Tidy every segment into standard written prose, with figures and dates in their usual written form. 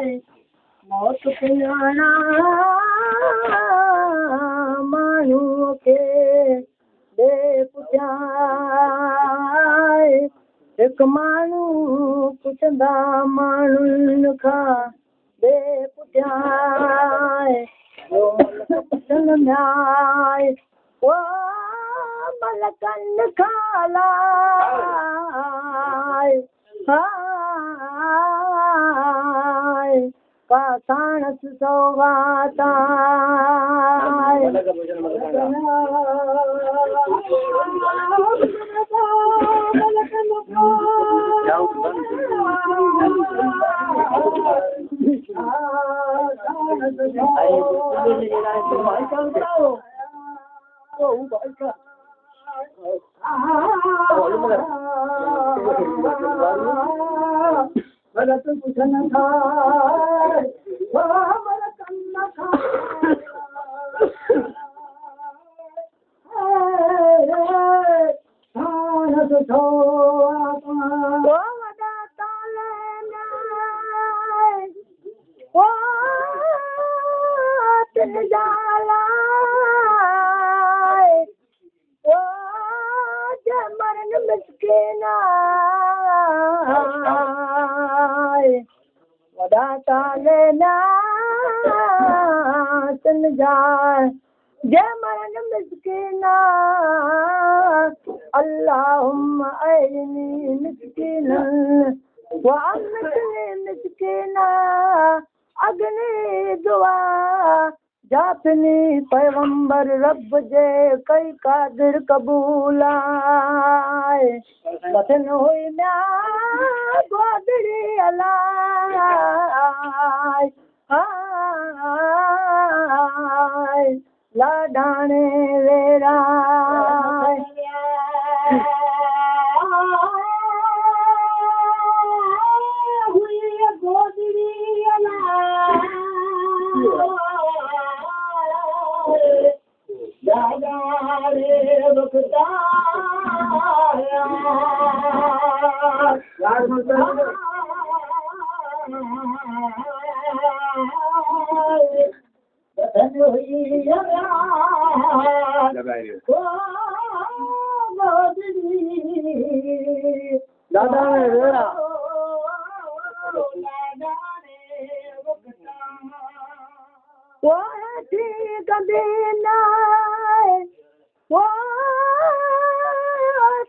मौत सुञाणा माण्हूअ खे ॾे पुठियां हिकु माण्हू पुछंदा माण्हुनि खां ॾे पुठियां मलकनि खां का साणस सौगाता भरत पुछन था वॾा ताले जय मरन मिसकीना अल्लाहुम्मा अइनी मिसकीना व अमतनी मिसकीना अग्नि दुआ जातनी पैगंबर रब जे कई कादिर कबूल आए बतन हुई ना गोदड़ी अलाई आय लाडाने वेरा हुई गोदड़ी दादारे बखता दादा वो ठीक देना वो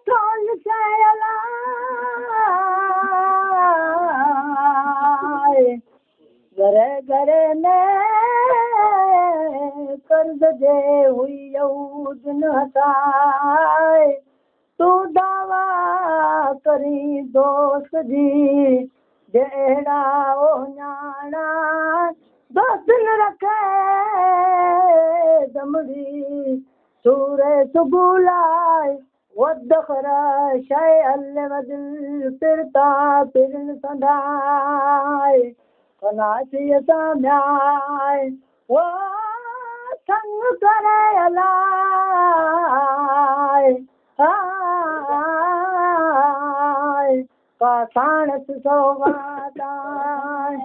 थोल चला घरे घरे में कर्ज दे हुई यहूदन हटाए तू दावा करी दोस्त जी जहिड़ा ओ न्याणा दोस्त न रखे दमड़ी सूरे सुबुलाए वदखर शय अल वदिल फिरता फिरन संधाए कनासीअ साम्याए वो संग करे अलाए आए का साणस सौगाताए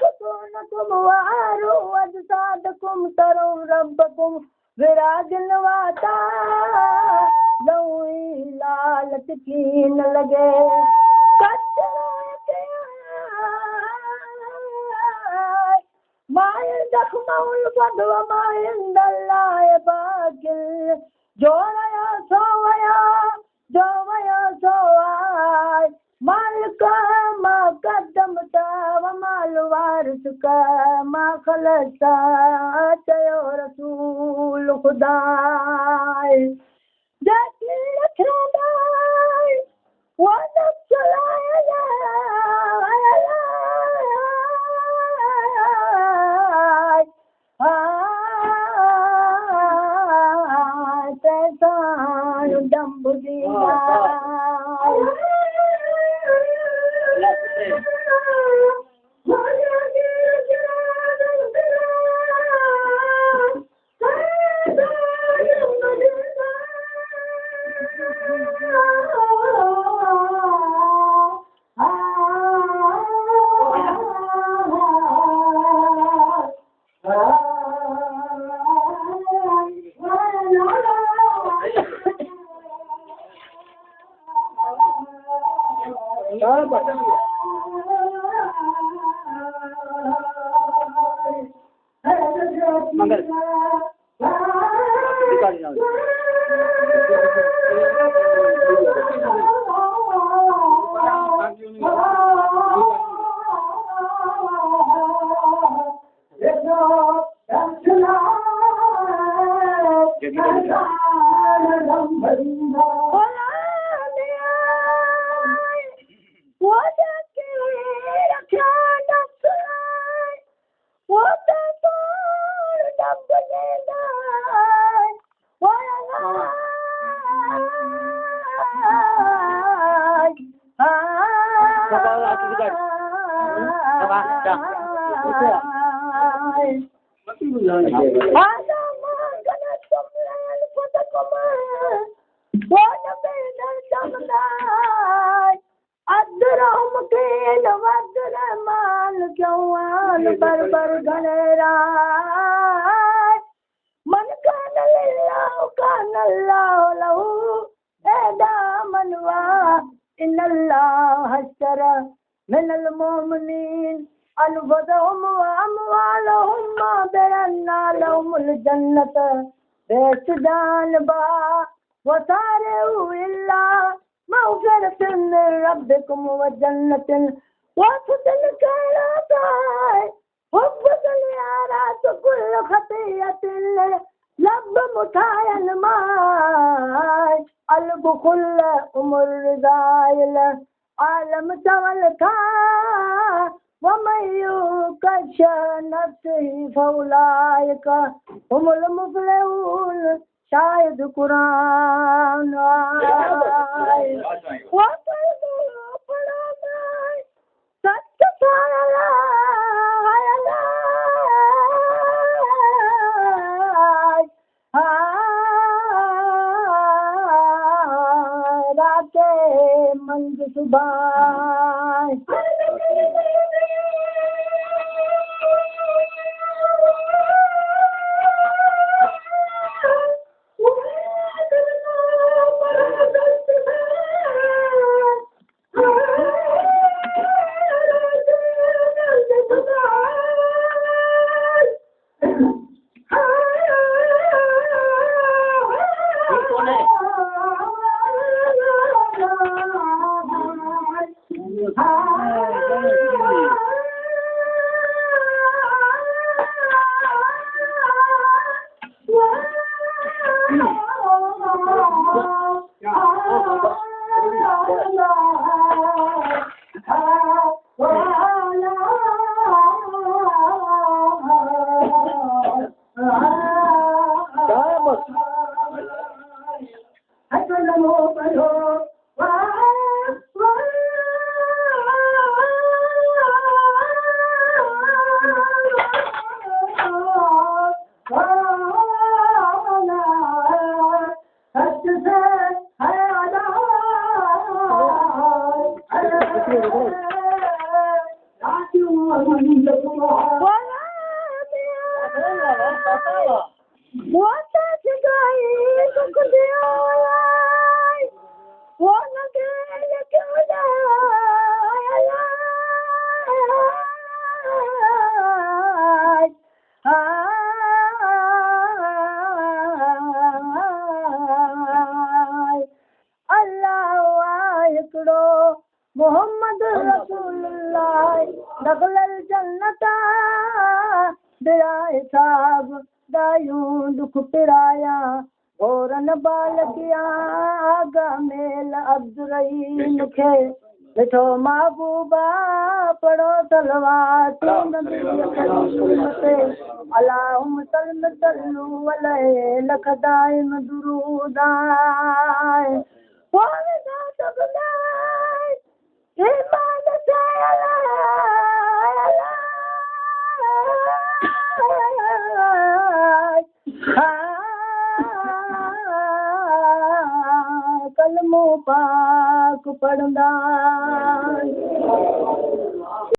यखूनकुम वारू अजसादकुम तरू रब्बकुम विराजन वाता लौई लालत कीन लगे मायल दखमउल बदव मायल दल्लाए बाकिल जोया सोवाय मालिका मा कदमता व माल वारिस का मा खलसा चयो रसूल खुदाए जैसे लखरादाय वो नक्सलाया मंगल बरबर गणरा मन कान अल्लाह लहू एदा मनवा इन्नल्लाह हशरा मिनल मोमिनीन अनफसहुम व अमवालहुम मा बयन्ना लहुमुल जन्नत बेसुदान बा वसारउ इल्ला मग़फ़िरतुन मिन रब्बिकुम व जन्नतिन वफ़दल कराताय हुब्बुल यारात कुल खतियतिन लब मुतायन माय अलबुखुल उमर रिदायल आलम चवल था वमयू कश नफ्सी फौलायका हुमुल मुफलिहून शायद कुरान आए राते मंज सुबह मोहम्मद रसूलुल्लाह दखलल जन्नता दिराए साहब दायूं दुख पिराया औरन बालकिया आगा मेल अब्दुरहीम खे ॾिठो महबूबा पढ़ो तलवार अलाहुम सल्लु सल्लु अलैहि लख दाइम दुरूद कलमो पाक पढ़ंदा